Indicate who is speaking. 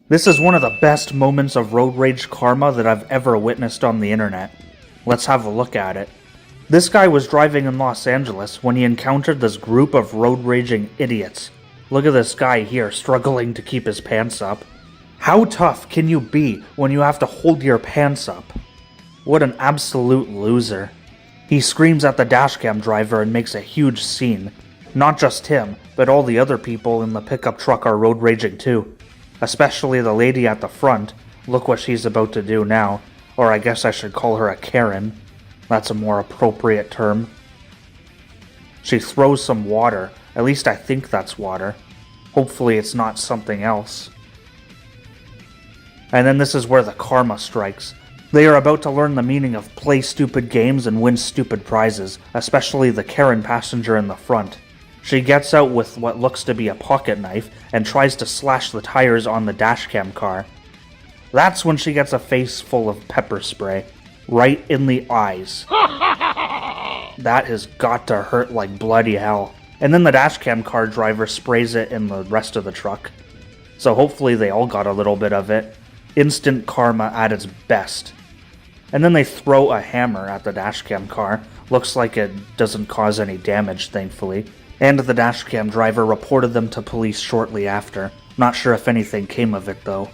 Speaker 1: This is one of the best moments of road rage karma that I've ever witnessed on the internet. Let's have a look at it. This guy was driving in Los Angeles when he encountered this group of road raging idiots. Look at this guy here struggling to keep his pants up. How tough can you be when you have to hold your pants up? What an absolute loser. He screams at the dashcam driver and makes a huge scene. Not just him, but all the other people in the pickup truck are road raging too. Especially the lady at the front. Look what she's about to do now. Or I guess I should call her a Karen. That's a more appropriate term. She throws some water. At least I think that's water. Hopefully it's not something else. And then this is where the karma strikes. They are about to learn the meaning of play stupid games and win stupid prizes, especially the Karen passenger in the front. She gets out with what looks to be a pocket knife and tries to slash the tires on the dashcam car. That's when she gets a face full of pepper spray. Right in the eyes. That has got to hurt like bloody hell. And then the dashcam car driver sprays it in the rest of the truck. So hopefully they all got a little bit of it. Instant karma at its best. And then they throw a hammer at the dashcam car. Looks like it doesn't cause any damage, thankfully. And the dashcam driver reported them to police shortly after. Not sure if anything came of it though.